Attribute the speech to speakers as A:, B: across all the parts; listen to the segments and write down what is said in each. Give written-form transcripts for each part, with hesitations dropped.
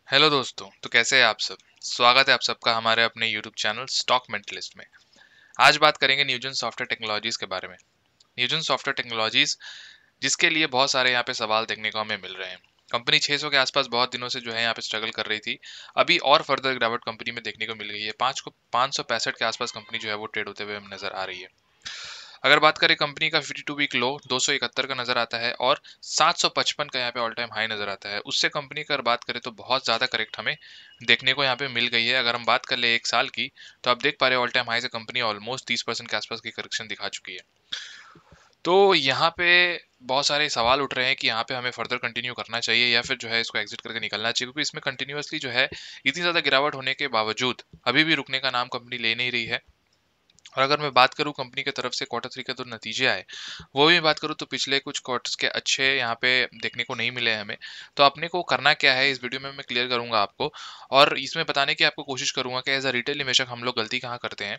A: Hello दोस्तों। तो कैसे हैं आप सब। स्वागत है आप सबका हमारे अपने यूट्यूब चैनल स्टॉक मेंटलिस्ट में। आज बात करेंगे न्यूजन सॉफ्टवेयर टेक्नोलॉजीज के बारे में। न्यूजन सॉफ्टवेयर टेक्नोलॉजीज जिसके लिए बहुत सारे यहाँ पे सवाल देखने को हमें मिल रहे हैं। कंपनी 600 के आसपास बहुत दिनों से जो है यहाँ पे स्ट्रगल कर रही थी। अभी और फर्दर गिरावट कंपनी में देखने को मिल गई है। 565 के आसपास कंपनी जो है वो ट्रेड होते हुए हमें नजर आ रही है। अगर बात करें कंपनी का 52 वीक लो 271 का नजर आता है और 755 का यहाँ पे ऑल टाइम हाई नजर आता है। उससे कंपनी की अगर बात करें तो बहुत ज्यादा करेक्ट हमें देखने को यहाँ पे मिल गई है। अगर हम बात कर ले एक साल की तो आप देख पा रहे हैं ऑल टाइम हाई से कंपनी ऑलमोस्ट 30% के आसपास की करेक्शन दिखा चुकी है। तो यहाँ पे बहुत सारे सवाल उठ रहे हैं कि यहाँ पे हमें फर्दर कंटिन्यू करना चाहिए या फिर जो है इसको एग्जिट करके निकलना चाहिए, क्योंकि इसमें कंटिन्यूअसली जो है इतनी ज्यादा गिरावट होने के बावजूद अभी भी रुकने का नाम कंपनी ले नहीं रही है। और अगर मैं बात करूं कंपनी की तरफ से क्वार्टर थ्री के जो नतीजे आए वो भी बात करूं तो पिछले कुछ क्वार्टर्स के अच्छे यहाँ पे देखने को नहीं मिले हैं हमें। तो अपने को करना क्या है इस वीडियो में मैं क्लियर करूंगा आपको, और इसमें बताने की आपको कोशिश करूंगा कि एज अ रिटेल इन्वेस्टर हम लोग गलती कहाँ करते हैं।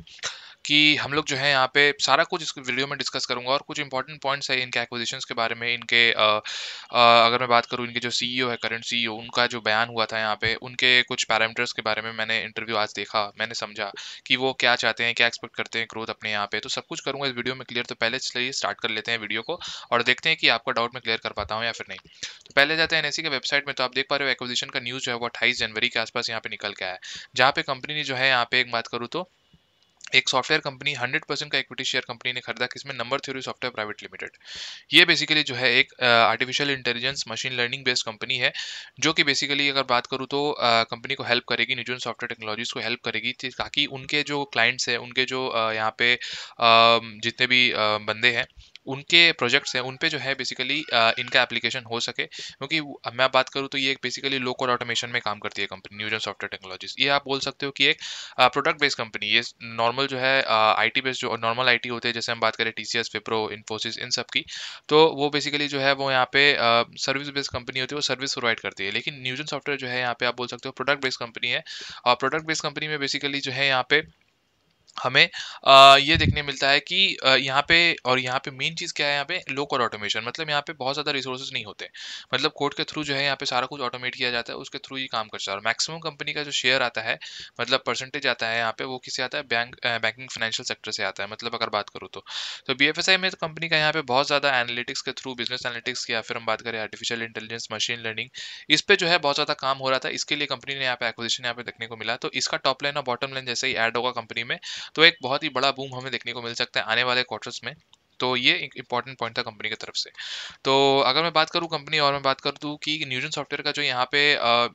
A: कि हम लोग जो है यहाँ पे सारा कुछ इस वीडियो में डिस्कस करूंगा और कुछ इंपॉर्टेंट पॉइंट्स है इनके एक्विजिशंस के बारे में। इनके अगर मैं बात करूँ इनके जो सीईओ है करंट सीईओ उनका जो बयान हुआ था यहाँ पे उनके कुछ पैरामीटर्स के बारे में मैंने इंटरव्यू आज देखा, मैंने समझा कि वो क्या चाहते हैं, क्या एक्सपेक्ट करते हैं ग्रोथ अपने यहाँ पे। तो सब कुछ करूंगा इस वीडियो में क्लियर। तो पहले चलिए स्टार्ट कर लेते हैं वीडियो को और देखते हैं कि आपका डाउट मैं क्लियर कर पाता हूँ या फिर नहीं। तो पहले जाते हैं एनएससी के वेबसाइट में। तो आप देख पा रहे हो एक्विजिशन का न्यूज़ जो है वो 28 जनवरी के आसपास यहाँ पे निकल के आया है, जहाँ पे कंपनी ने जो है यहाँ पे एक बात करूँ तो एक सॉफ्टवेयर कंपनी 100% का इक्विटी शेयर कंपनी ने खरीदा, किसमें number theory software private limited. ये बेसिकली जो है एक artificial intelligence machine learning based company है, जो कि बेसिकली अगर बात करूँ तो कंपनी को हेल्प करेगी, न्यूजन सॉफ्टवेयर टेक्नोलॉजीज को हेल्प करेगी ताकि उनके जो क्लाइंट्स हैं उनके जो यहाँ पे जितने भी बंदे हैं उनके प्रोजेक्ट्स हैं उन पे जो है बेसिकली इनका एप्लीकेशन हो सके। क्योंकि मैं बात करूँ तो ये एक बेसिकली लो कोड ऑटोमेशन में काम करती है कंपनी न्यूजन सॉफ्टवेयर टेक्नोलॉजीज। ये आप बोल सकते हो कि एक प्रोडक्ट बेस्ड कंपनी। ये नॉर्मल जो है आईटी बेस्ड जो नॉर्मल आईटी होते हैं, जैसे हम बात करें टीसीएस विप्रो इन्फोसिस इन सब की, तो वो बेसिकली जो है वो यहाँ पे सर्विस बेस्ड कंपनी होती है, वो सर्विस प्रोवाइड करती है। लेकिन न्यूजन सॉफ्टवेयर जो है यहाँ पे आप बोल सकते हो प्रोडक्ट बेस्ड कंपनी है। और प्रोडक्ट बेस्ड कंपनी में बेसिकली जो है यहाँ पे हमें ये देखने मिलता है कि यहाँ पे और यहाँ पे मेन चीज़ क्या है, यहाँ पे लो कोड ऑटोमेशन। मतलब यहाँ पे बहुत ज़्यादा रिसोर्सेज नहीं होते, मतलब कोड के थ्रू जो है यहाँ पे सारा कुछ ऑटोमेट किया जाता है, उसके थ्रू ही काम करता है। और मैक्सिमम कंपनी का जो शेयर आता है, मतलब परसेंटेज आता है यहाँ पे, वो किससे आता है, बैंकिंग फाइनेंशियल सेक्टर से आता है। मतलब अगर बात करूँ तो बीएफएसआई में तो कंपनी का यहाँ पे बहुत ज़्यादा एनालिटिक्स के थ्रू, बिजनेस एनालिटिक्स या फिर हम बात करें आर्टिफिशियल इंटेलिजेंस मशीन लर्निंग, इस पे जो है बहुत ज़्यादा काम हो रहा था। इसके लिए कंपनी ने यहाँ पे एक्विजिशन यहाँ पे देखने को मिला। तो इसका टॉप लाइन और बॉटम लाइन जैसे ही ऐड होगा कंपनी में, तो एक बहुत ही बड़ा बूम हमें देखने को मिल सकता है आने वाले क्वार्टर्स में। तो ये एक इंपॉर्टेंट पॉइंट था कंपनी की तरफ से। तो अगर मैं बात करूं कंपनी और मैं बात कर दूं कि न्यूजन सॉफ्टवेयर का जो यहाँ पे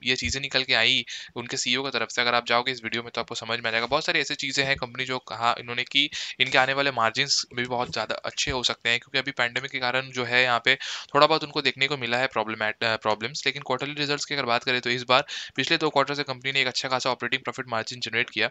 A: ये चीज़ें निकल के आई उनके सीईओ की तरफ से, अगर आप जाओगे इस वीडियो में तो आपको समझ में आ जाएगा। बहुत सारी ऐसी चीज़ें हैं कंपनी जो कहा इन्होंने कि इनके आने वाले मार्जिन्स भी बहुत ज़्यादा अच्छे हो सकते हैं, क्योंकि अभी पैंडेमिक के कारण जो है यहाँ पे थोड़ा बहुत उनको देखने को मिला है प्रॉब्लम्स। लेकिन क्वार्टरली रिजल्ट्स की अगर बात करें तो इस बार पिछले 2 क्वार्टर से कंपनी ने एक अच्छा खासा ऑपरेटिंग प्रॉफिट मार्जिन जनरेट किया,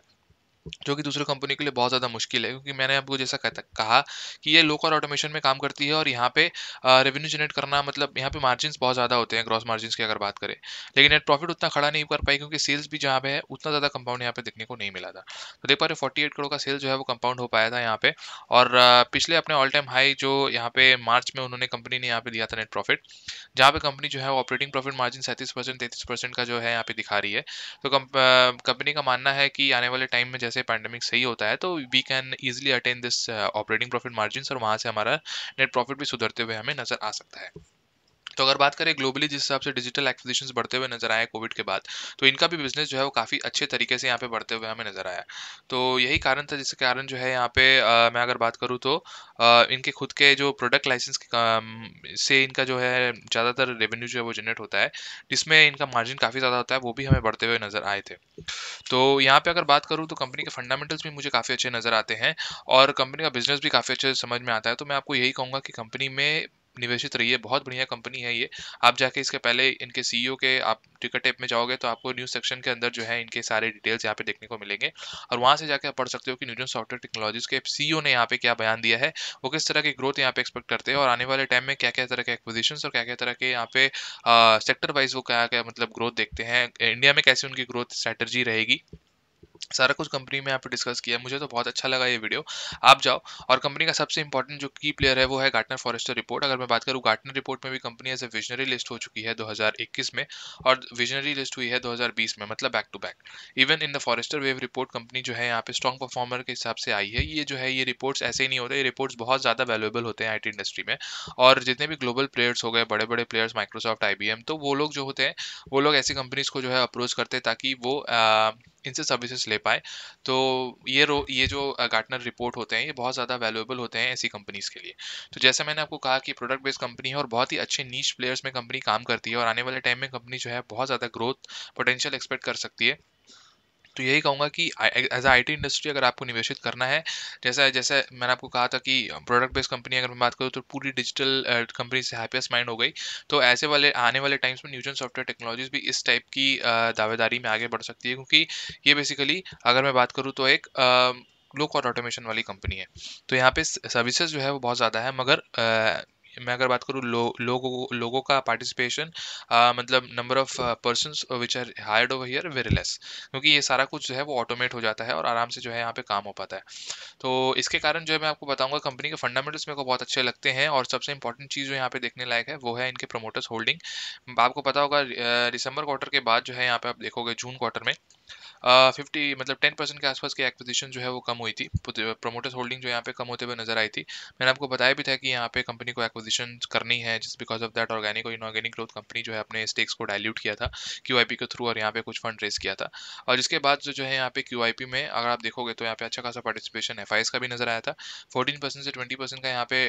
A: जो कि दूसरी कंपनी के लिए बहुत ज़्यादा मुश्किल है। क्योंकि मैंने आपको जैसा कहा कि ये लो कॉस्ट ऑटोमेशन में काम करती है और यहाँ पे रेवेन्यू जनरेट करना, मतलब यहाँ पे मार्जिन्स बहुत ज़्यादा होते हैं ग्रॉस मार्जिन्स की अगर बात करें। लेकिन नेट प्रॉफिट उतना खड़ा नहीं कर पाई, क्योंकि सेल्स भी जहाँ पे है उतना ज़्यादा कंपाउंड यहाँ पे देखने को नहीं मिला था। तो देख पा रहे 48 करोड़ का सेल जो है वो कंपाउंड हो पाया था यहाँ पे। और पिछले अपने ऑल टाइम हाई जो यहाँ पे मार्च में उन्होंने कंपनी ने यहाँ पे दिया था नेट प्रॉफिट, जहाँ पे कंपनी जो है वो ऑपरेटिंग प्रॉफिट मार्जिन 37% 33% का जो है यहाँ पे दिखा रही है। तो कंपनी का मानना है कि आने वाले टाइम में जैसे पैंडेमिक सही होता है तो we can easily attain this operating profit margin, और वहां से हमारा नेट प्रॉफिट भी सुधरते हुए हमें नजर आ सकता है। तो अगर बात करें ग्लोबली जिस हिसाब से डिजिटल एक्विजिशंस बढ़ते हुए नजर आए कोविड के बाद, तो इनका भी बिजनेस जो है वो काफी अच्छे तरीके से यहाँ पे बढ़ते हुए हमें नजर आया। तो यही कारण था जिसके कारण जो है यहाँ पे मैं अगर बात करूँ तो इनके खुद के जो प्रोडक्ट लाइसेंस से इनका जो है ज्यादातर रेवेन्यू जो है वो जनरेट होता है, जिसमें इनका मार्जिन काफी ज्यादा होता है, वो भी हमें बढ़ते हुए नजर आए थे। तो यहाँ पे अगर बात करूँ तो कंपनी के फंडामेंटल्स भी मुझे काफ़ी अच्छे नज़र आते हैं और कंपनी का बिजनेस भी काफ़ी अच्छे से समझ में आता है। तो मैं आपको यही कहूँगा कि कंपनी में निवेशित रहिए, बहुत बढ़िया कंपनी है ये। आप जाके इसके पहले इनके सीईओ के आप टिकट ऐप में जाओगे तो आपको न्यूज़ सेक्शन के अंदर जो है इनके सारे डिटेल्स यहाँ पे देखने को मिलेंगे, और वहाँ से जाके आप पढ़ सकते हो कि न्यूजन सॉफ्टवेयर टेक्नोलॉजीज के सीईओ ने यहाँ पे क्या बयान दिया है, वो किस तरह की ग्रोथ यहाँ पे एक्सपेक्ट करते हैं और आने वाले टाइम में क्या क्या तरह के एक्विजिशन और क्या क्या तरह के यहाँ पे सेक्टर वाइज वो क्या क्या मतलब ग्रोथ देखते हैं, इंडिया में कैसी उनकी ग्रोथ स्ट्रेटजी रहेगी। सारा कुछ कंपनी में यहाँ पे डिस्कस किया। मुझे तो बहुत अच्छा लगा ये वीडियो। आप जाओ, और कंपनी का सबसे इंपॉर्टेंट जो की प्लेयर है वो है गार्टनर फॉरेस्टर रिपोर्ट। अगर मैं बात करूँ, गार्टनर रिपोर्ट में भी company as a visionary list हो चुकी है 2021 में, और विजनरी लिस्ट हुई है 2020 में, मतलब back to back. Even in the Forrester wave report company जो है यहाँ पे स्ट्रॉन्ग परफॉर्मर के हिसाब से आई है। ये जो है ये रिपोर्ट्स ऐसे ही नहीं होते, ये रिपोर्ट्स बहुत ज़्यादा वैल्यूएबल होते हैं आईटी इंडस्ट्री में। और जितने भी ग्लोबल प्लेयर्स हो गए, बड़े बड़े प्लेयर्स, माइक्रोसॉफ्ट, आईबीएम, तो वो लोग जो होते हैं, वो लोग ऐसी कंपनीज को जो है अप्रोच करते हैं ताकि वो इनसे सर्विसेज ले पाए। तो ये जो गार्टनर रिपोर्ट होते हैं, ये बहुत ज़्यादा वैल्यूएबल होते हैं ऐसी कंपनीज के लिए। तो जैसे मैंने आपको कहा कि प्रोडक्ट बेस्ड कंपनी है और बहुत ही अच्छे नीश प्लेयर्स में कंपनी काम करती है, और आने वाले टाइम में कंपनी जो है बहुत ज़्यादा ग्रोथ पोटेंशियल एक्सपेक्ट कर सकती है। तो यही कहूँगा कि एज आईटी इंडस्ट्री अगर आपको निवेशित करना है, जैसा जैसे मैंने आपको कहा था कि प्रोडक्ट बेस्ड कंपनी अगर मैं बात करूँ तो पूरी डिजिटल कंपनी से हैप्पीएस्ट माइंड हो गई। तो ऐसे वाले आने वाले टाइम्स में न्यूजन सॉफ्टवेयर टेक्नोलॉजीज भी इस टाइप की दावेदारी में आगे बढ़ सकती है, क्योंकि ये बेसिकली अगर मैं बात करूँ तो एक लो कॉस्ट ऑटोमेशन वाली कंपनी है। तो यहाँ पे सर्विसेज जो है वो बहुत ज़्यादा है, मगर मैं अगर बात करूँ लोगों का पार्टिसिपेशन, मतलब number of persons which are hired over here very less, क्योंकि ये सारा कुछ जो है वो ऑटोमेट हो जाता है और आराम से जो है यहाँ पे काम हो पाता है। तो इसके कारण जो है मैं आपको बताऊंगा, कंपनी के फंडामेंटल्स मेरे को बहुत अच्छे लगते हैं, और सबसे इंपॉर्टेंट चीज़ जो यहाँ पे देखने लायक है वो है इनके प्रमोटर्स होल्डिंग। आपको पता होगा दिसंबर क्वार्टर के बाद जो है यहाँ पे आप देखोगे जून क्वार्टर में 50 मतलब 10% के आसपास की एक्विजिशन जो है वो कम हुई थी। प्रोमोटर्स होल्डिंग जो यहाँ पे कम होते हुए नजर आई थी। मैंने आपको बताया भी था कि यहाँ पे कंपनी को एक्विजिशन करनी है, जिस बिकॉज ऑफ दैट ऑर्गेनिक और इनऑर्गेनिक ग्रोथ कंपनी जो है अपने स्टेक्स को डाइल्यूट किया था क्यूआईपी के थ्रू, और यहाँ पे कुछ फंड रेस किया था। और जिसके बाद जो है यहाँ पे क्यूआईपी में अगर आप देखोगे तो यहाँ पे अच्छा खासा पार्टिसिपेशन एफआईएस का भी नजर आया था। 14% से 20% का यहाँ पे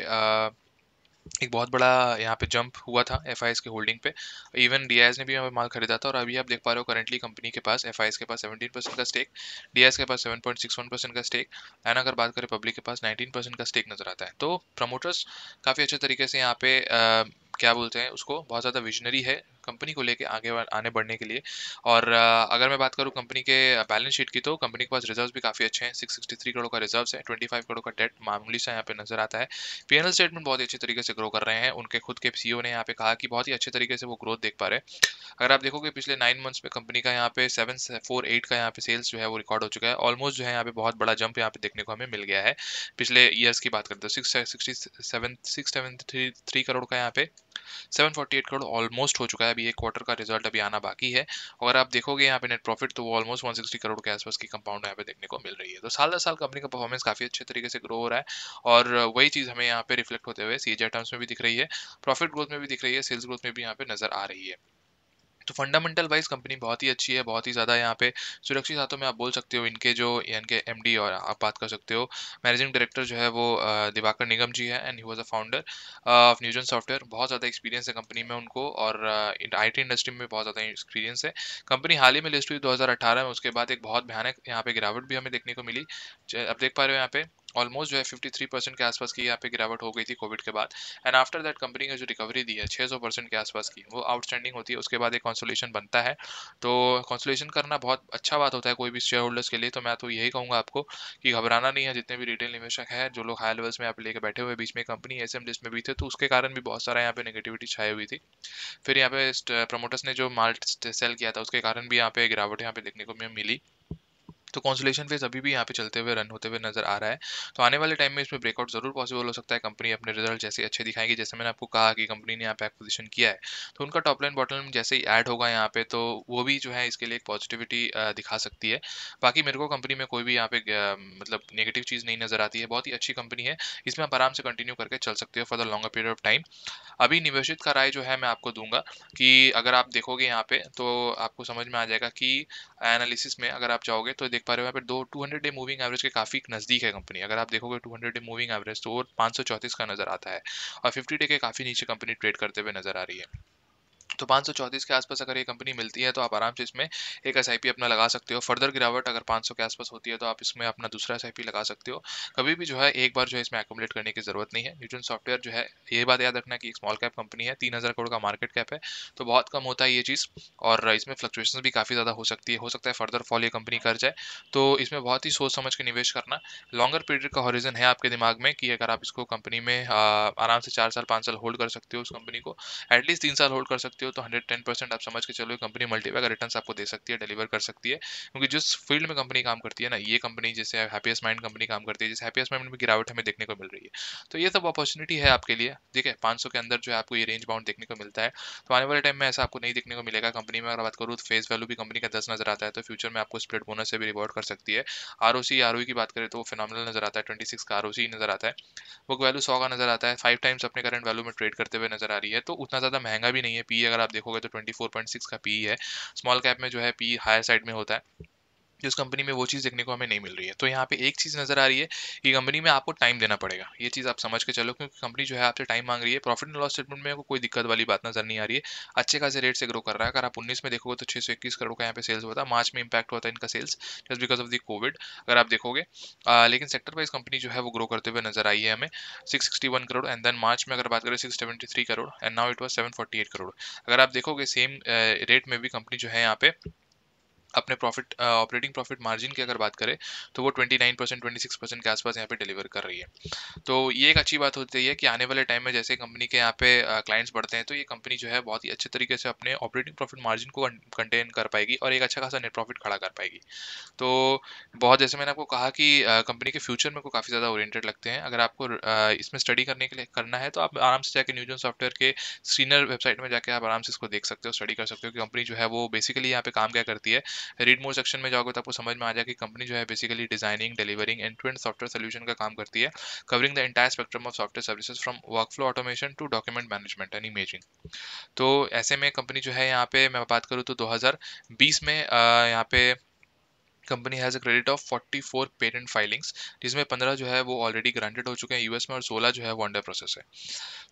A: एक बहुत बड़ा यहाँ पे जंप हुआ था एफआईएस के होल्डिंग पे। इवन डीआईएस ने भी यहाँ पे माल खरीदा था, और अभी आप देख पा रहे हो करेंटली कंपनी के पास, एफआईएस के पास 17% का स्टेक, डीआईएस के पास 7.61% का स्टेक, एंड अगर बात करें पब्लिक के पास 19% का स्टेक नजर आता है। तो प्रमोटर्स काफ़ी अच्छे तरीके से यहाँ पे क्या बोलते हैं उसको, बहुत ज़्यादा विजनरी है कंपनी को लेके आगे आने बढ़ने के लिए। और अगर मैं बात करूँ कंपनी के बैलेंस शीट की, तो कंपनी के पास रिजर्व्स भी काफ़ी अच्छे हैं। 663 करोड़ का रिजर्व्स है, 25 करोड़ का डेट मामूली सा यहाँ पे नजर आता है। पीएनएल स्टेटमेंट बहुत ही अच्छे तरीके से ग्रो कर रहे हैं। उनके खुद के सीईओ ने यहाँ पे कहा कि बहुत ही अच्छे तरीके से वो ग्रोथ देख पा रहे हैं। अगर आप देखोगे पिछले 9 मंथ्स में कंपनी का यहाँ पे 748 का यहाँ पे सेल्स जो है वो रिकॉर्ड हो चुका है। ऑलमोस्ट जो है यहाँ पे बहुत बड़ा जंप यहाँ पे देखने को हमें मिल गया है। पिछले ईयर्स की बात करते हैं, 673 करोड़ का यहाँ पे 748 करोड़ ऑलमोस्ट हो चुका है। अभी एक क्वार्टर का रिजल्ट अभी आना बाकी है। अगर आप देखोगे यहाँ पे नेट प्रॉफिट, तो वो ऑलमोस्ट 160 करोड़ के आसपास की कंपाउंड यहाँ पे देखने को मिल रही है। तो साल दर साल कंपनी का परफॉर्मेंस काफी अच्छे तरीके से ग्रो हो रहा है, और वही चीज हमें यहाँ पे रिफ्लेक्ट होते हुए सीएजीआर टर्म्स में भी दिख रही है, प्रॉफिट ग्रोथ में भी दिख रही है, सेल्स ग्रोथ में भी यहाँ पे नजर आ रही है। तो फंडामेंटल वाइज कंपनी बहुत ही अच्छी है, बहुत ही ज़्यादा यहाँ पे सुरक्षित हाथों में आप बोल सकते हो। इनके एमडी, और आप बात कर सकते हो मैनेजिंग डायरेक्टर जो है वो दिवाकर निगम जी है, and he was a founder of Newgen software. बहुत ज़्यादा एक्सपीरियंस है कंपनी में उनको, और आईटी इंडस्ट्री में बहुत ज़्यादा एक्सपीरियंस है। कंपनी हाल ही में लिस्ट हुई 2018 में, उसके बाद एक बहुत भयानक यहाँ पे गिरावट भी हमें देखने को मिली। अब देख पा रहे हो यहाँ पे ऑलमोस्ट जो है 53% के आसपास की यहाँ पे गिरावट हो गई थी कोविड के बाद। एंड आफ्टर दैट कंपनी का जो रिकवरी दी है 600% के आसपास की, वो आउटस्टैंडिंग होती है। उसके बाद एक कंसोलिडेशन बनता है। तो कंसोलिडेशन करना बहुत अच्छा बात होता है कोई भी शेयर होल्डर्स के लिए। तो मैं तो यही कहूंगा आपको कि घबराना नहीं है। जितने भी रिटेल निवेशक हैं, जो लोग हाई लेवल्स में यहाँ पे लेके बैठे हुए, बीच में कंपनी एसएम लिस्ट में भी थे, तो उसके कारण भी बहुत सारा यहाँ पे नेगेटिविटी छाई हुई थी। फिर यहाँ पे प्रमोटर्स ने जो माल सेल किया था, उसके कारण भी यहाँ पे गिरावट यहाँ पे देखने को मिली। तो कॉन्सुलेशन फेज अभी भी यहाँ पे चलते हुए रन होते हुए नजर आ रहा है। तो आने वाले टाइम में इसमें ब्रेकआउट जरूर पॉसिबल हो सकता है। कंपनी अपने रिजल्ट जैसे अच्छे दिखाएगी, जैसे मैंने आपको कहा कि कंपनी ने यहाँ पे एक्विजिशन किया है, तो उनका टॉप लाइन बॉटम लाइन जैसे ही ऐड होगा यहाँ पे, तो वो भी जो है इसके लिए एक पॉजिटिविटी दिखा सकती है। बाकी मेरे को कंपनी में कोई भी यहाँ पे मतलब नेगेटिव चीज़ नहीं नजर आती है। बहुत ही अच्छी कंपनी है, इसमें आप आराम से कंटिन्यू करके चल सकते हो for the longer period of time. अभी निवेशित का राय जो है मैं आपको दूंगा कि अगर आप देखोगे यहाँ पे, तो आपको समझ में आ जाएगा कि एनालिसिस में अगर आप जाओगे तो देख पा रहे हो यहाँ पे 200 डे मूविंग एवरेज के काफी नजदीक है कंपनी। अगर आप देखोगे 200 डे मूविंग एवरेज, तो वो 534 का नजर आता है, और 50 डे के काफी नीचे कंपनी ट्रेड करते हुए नजर आ रही है। तो 534 के आसपास अगर ये कंपनी मिलती है, तो आप आराम से इसमें एक एसआईपी अपना लगा सकते हो। फर्दर गिरावट अगर 500 के आसपास होती है, तो आप इसमें अपना दूसरा एसआईपी लगा सकते हो। कभी भी जो है एक बार जो है इसमें एक्युमुलेट करने की जरूरत नहीं है। न्यूटन सॉफ्टवेयर जो है, ये बात याद रखना कि एक स्मॉल कैप कंपनी है, 3000 करोड़ का मार्केट कैप है, तो बहुत कम होता है ये चीज़। और इसमें फ्लक्चुएशन भी काफ़ी ज़्यादा हो सकती है, हो सकता है फर्दर फॉल ये कंपनी कर जाए। तो इसमें बहुत ही सोच समझ के निवेश करना। लॉन्गर पीरियड का हॉरिजन है आपके दिमाग में कि अगर आप इसको कंपनी में आराम से 4 साल 5 साल होल्ड कर सकते हो उस कंपनी को, एटलीस्ट 3 साल होल्ड कर सकते हो, तो 110% आप समझ के चलो कंपनी मल्टीपल का रिटर्न आपको दे सकती है, डिलीवर कर सकती है, क्योंकि जिस फील्ड में कंपनी काम करती है ना, ये कंपनी जैसे हैप्पीएस्ट माइंड कंपनी काम करती है, जैसे हैप्पीएस्ट माइंड में गिरावट हमें देखने को मिल रही है, तो ये सब अपॉर्चुनिटी है आपके लिए। ठीक है, 500 के अंदर जो है आपको ये रेंज बाउंड देखने को मिलता है, तो आने वाले टाइम में ऐसा आपको नहीं देखने को मिलेगा। कंपनी में अगर बात करूँ तो फेस वैल्यू भी कंपनी का 10 नजर आता है, तो फ्यूचर में आपको स्प्लिट बोनस से भी रिवॉर्ड कर सकती है। आरओसी आरओई की बात करें तो फिनोमिनल नजर आता है, 26 का आरओसी नजर आता है, बुक वैल्यू 100 का नजर आता है, 5 टाइम्स अपने करंट वैल्यू में ट्रेड करते हुए नजर आ रही है, तो उतना ज्यादा महंगा भी नहीं है। पी अगर आप देखोगे तो 24.6 का पी है, स्मॉल कैप में जो है पी हायर साइड में होता है, जिस कंपनी में वो चीज़ देखने को हमें नहीं मिल रही है। तो यहाँ पे एक चीज़ नजर आ रही है कि कंपनी में आपको टाइम देना पड़ेगा, ये चीज़ आप समझ के चलो, क्योंकि कंपनी जो है आपसे टाइम मांग रही है। प्रॉफिट एंड लॉस स्टेटमेंट में कोई दिक्कत वाली बात नजर नहीं आ रही है, अच्छे खासे रेट से ग्रो कर रहा है। अगर आप 19 में देखोगे तो 621 करोड़ का यहाँ पे सेल्स हुआ था, मार्च में इंपैक्ट हुआ था इनका sales just because of the Covid, अगर आप देखोगे। लेकिन सेक्टर वाइज कंपनी जो है वो ग्रो करते हुए नजर आई है हमें, 661 करोड़, एंड देन मार्च में अगर बात करें 673 crore, and now it was 748 crore. अगर आप देखोगे सेम रेट में भी कंपनी जो है यहाँ पे अपने प्रॉफिट ऑपरेटिंग प्रॉफिट मार्जिन की अगर बात करें तो वो 29% 26% के आसपास यहाँ पे डिलीवर कर रही है। तो ये एक अच्छी बात होती है कि आने वाले टाइम में जैसे कंपनी के यहाँ पे क्लाइंट्स बढ़ते हैं, तो ये कंपनी जो है बहुत ही अच्छे तरीके से अपने ऑपरेटिंग प्रॉफिट मार्जिन को कंटेन कर पाएगी और एक अच्छा खासा नेट प्रॉफिट खड़ा कर पाएगी। तो बहुत जैसे मैंने आपको कहा कि कंपनी के फ्यूचर में को काफ़ी ज़्यादा ओरिएंटेड लगते हैं। अगर आपको इसमें स्टडी करने के लिए करना है तो आप आराम से जाके न्यूजन सॉफ्टवेयर के सीनियर वेबसाइट में जाके आप आराम से इसको देख सकते हो, स्टडी कर सकते हो कि कंपनी जो है वो बेसिकली यहाँ पे काम क्या करती है। रीड मोर सेक्शन में जाओगे तो आपको समझ में आ जाएगा कि कंपनी जो है basically designing, delivering end to end software solution का काम करती है, covering the entire spectrum of software services from workflow automation to document management and imaging. तो ऐसे में कंपनी जो है यहाँ पे मैं बात करूँ तो 2020 में यहाँ पे company has a credit of 44 patent filings, जिसमें 15 जो है वो ऑलरेडी ग्रांटेड हो चुके हैं यूएस में और 16 जो है वो अंडर प्रोसेस है।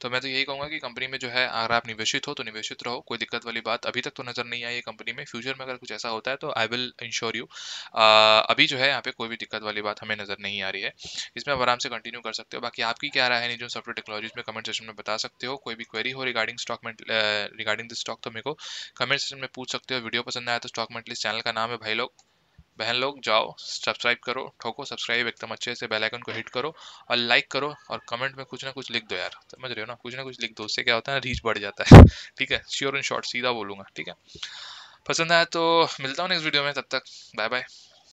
A: तो मैं तो यही कहूँगा कि कंपनी में जो है अगर आप निवेशित हो तो निवेशित रहो, कोई दिक्कत वाली बात अभी तक तो नज़र नहीं आई है कंपनी में। फ्यूचर में अगर कुछ ऐसा होता है तो आई विल इंश्योर यू। अभी जो है यहाँ पे कोई भी दिक्कत वाली बात हमें नज़र नहीं आ रही है, इसमें आप आराम से कंटिन्यू कर सकते हो। बाकी आपकी क्या राय है जो सॉफ्टवेयर टेक्नोलॉजीज में कमेंट सेक्शन में बता सकते हो। कोई भी क्वेरी हो रिगार्डिंग स्टॉक में रिगार्डिंग दिस स्टॉक तो मेरे को कमेंट सेक्शन में पूछ सकते हो। वीडियो पसंद आया तो स्टॉक मेंटलिस्ट चैनल का नाम है भाई लोग बहन लोग, जाओ सब्सक्राइब करो, ठोको सब्सक्राइब एकदम अच्छे से, बेल आइकन को हिट करो और लाइक करो और कमेंट में कुछ ना कुछ लिख दो यार, समझ रहे हो ना, कुछ ना कुछ लिख दो, उससे क्या होता है ना, रीच बढ़ जाता है। ठीक है, श्योर एंड शॉर्ट सीधा बोलूंगा। ठीक है, पसंद आया तो मिलता हूँ नेक्स्ट वीडियो में, तब तक बाय बाय।